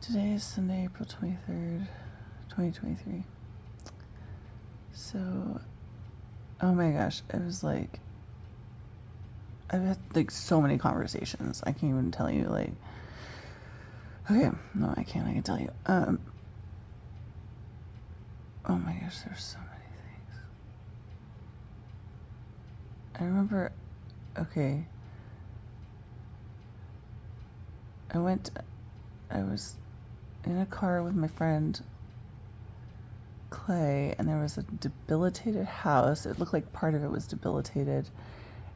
Today is Sunday, April 23rd, 2023. So, oh my gosh, it was like, I've had like so many conversations. I can't even tell you, like, okay, no, I can't, I can tell you. Oh my gosh, there's so many things. I remember, okay, I was in a car with my friend Clay, and there was a debilitated house. It looked like part of it was debilitated,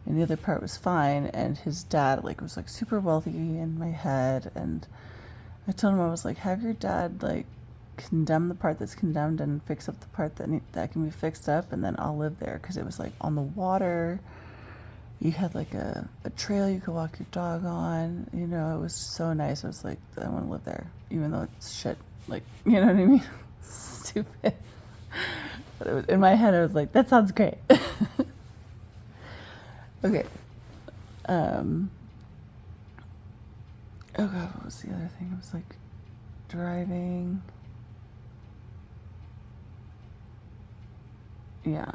and the other part was fine. And his dad, like, was like super wealthy in my head. And I told him, I was like, have your dad like condemn the part that's condemned and fix up the part that can be fixed up, and then I'll live there, because it was like on the water. You had like a trail you could walk your dog on. You know, it was so nice. I was like, I want to live there, even though it's shit. Like, you know what I mean? Stupid. But it was, in my head, I was like, that sounds great. Okay. Oh God, what was the other thing? I was like driving. Yeah.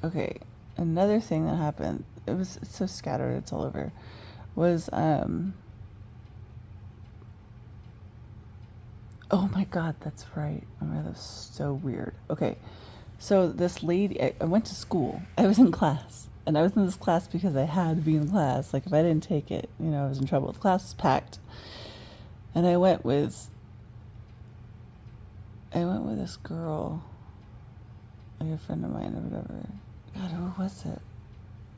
Okay. Another thing that happened, it's so scattered, it's all over, was, oh my God, that's right. Oh my God, that was so weird. Okay. So this lady, I went to school. I was in class. And I was in this class because I had to be in class. Like, if I didn't take it, you know, I was in trouble. The class was packed. And I went with this girl, like a friend of mine or whatever. God, who was it?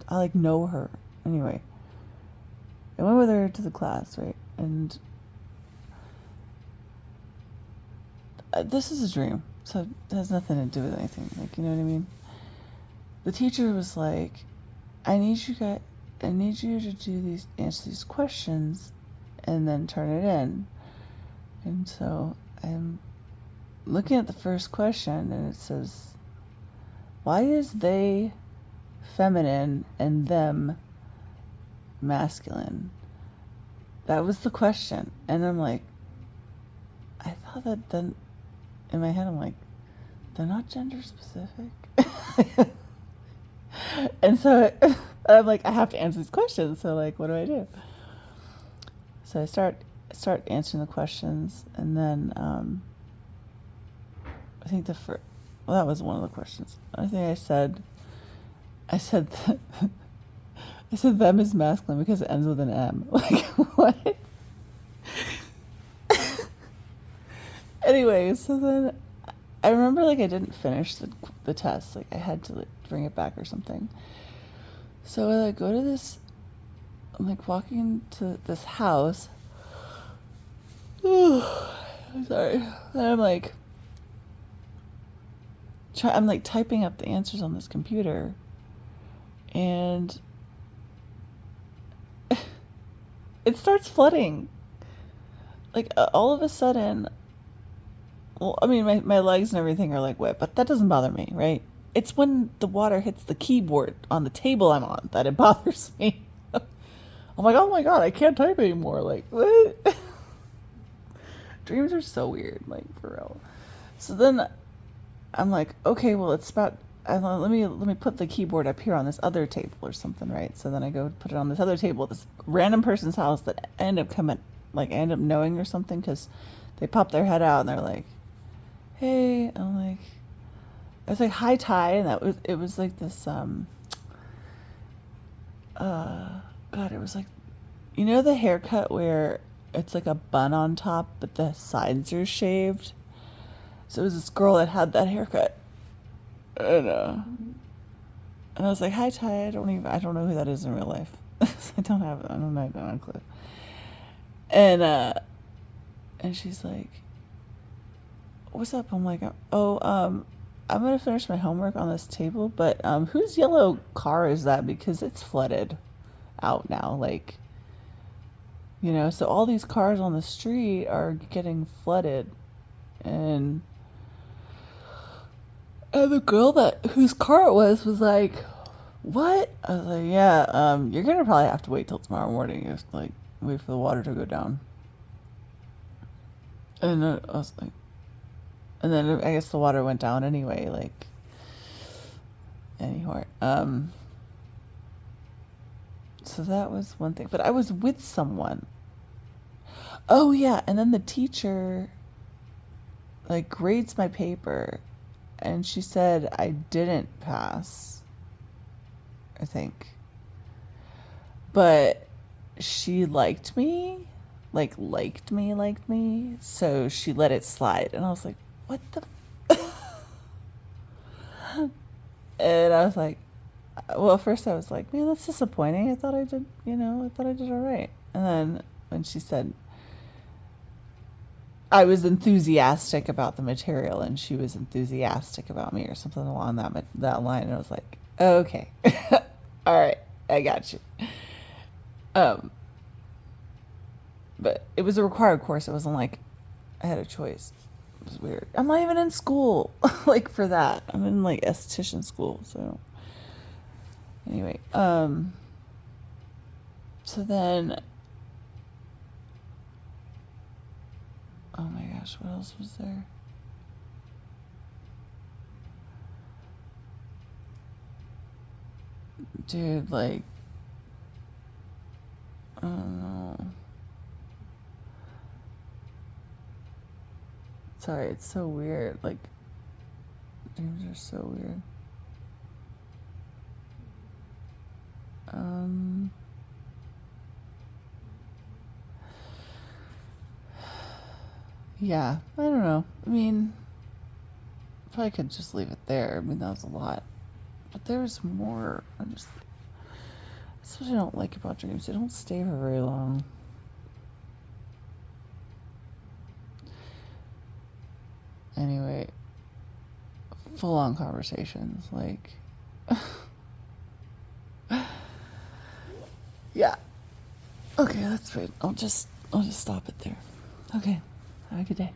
I like know her. Anyway, I went with her to the class, right? And this is a dream, so it has nothing to do with anything. Like, you know what I mean? The teacher was like, I need you to answer these questions and then turn it in. And so I'm looking at the first question, and it says, why is they feminine and them masculine? That was the question. And I'm like, I thought that then, in my head, I'm like, they're not gender specific. And so I'm like, I have to answer these questions. So, like, what do I do? So I start answering the questions, and then I think that was one of the questions. I think I said I said them is masculine because it ends with an M. Like, what? Anyway, so then I remember, like, I didn't finish the test. Like, I had to, like, bring it back or something. So I, like, go to this, I'm like walking to this house. I'm sorry. And I'm like typing up the answers on this computer, and it starts flooding. Like, all of a sudden, well, I mean, my legs and everything are like wet, but that doesn't bother me, right? It's when the water hits the keyboard on the table I'm on that it bothers me. I'm like, oh my God, I can't type anymore. Like, what? Dreams are so weird, like, for real. So then I'm like, okay, well, it's about, let me put the keyboard up here on this other table or something, right? So then I go put it on this other table at this random person's house that I end up knowing or something, because they pop their head out and they're like, hey. I'm like, I was like, hi, Ty. And it was like this, God, it was like, you know, the haircut where it's like a bun on top, but the sides are shaved? So it was this girl that had that haircut. And I was like, hi, Ty. I don't know who that is in real life. I don't have a clue. And she's like, what's up? I'm like, oh, I'm gonna finish my homework on this table, but whose yellow car is that? Because it's flooded out now, like, you know, so all these cars on the street are getting flooded. And the girl whose car it was like, what? I was like, yeah, you're gonna probably have to wait till tomorrow morning. It's like, wait for the water to go down. And I was like, and then I guess the water went down anyway. Like, anyway, so that was one thing. But I was with someone. Oh yeah, and then the teacher like grades my paper, and she said I didn't pass. I think, but she liked me, liked me, so she let it slide, and I was like, what the? And I was like, well, first I was like, man, that's disappointing. I thought I did, I thought I did all right. And then when she said I was enthusiastic about the material and she was enthusiastic about me or something along that line, and I was like, okay, all right, I got you. Um, but it was a required course. It wasn't like I had a choice. It was weird. I'm not even in school like for that. I'm in like esthetician school. So anyway, so then, oh my gosh, what else was there? Dude, like, I don't know. Sorry, it's so weird. Like, dreams are so weird. Yeah, I don't know. I mean, probably could just leave it there. I mean, that was a lot. But there was more. That's what I don't like about dreams. They don't stay for very long. Anyway, full on conversations. Like, yeah. Okay, that's right. I'll just stop it there. Okay. Have a good day.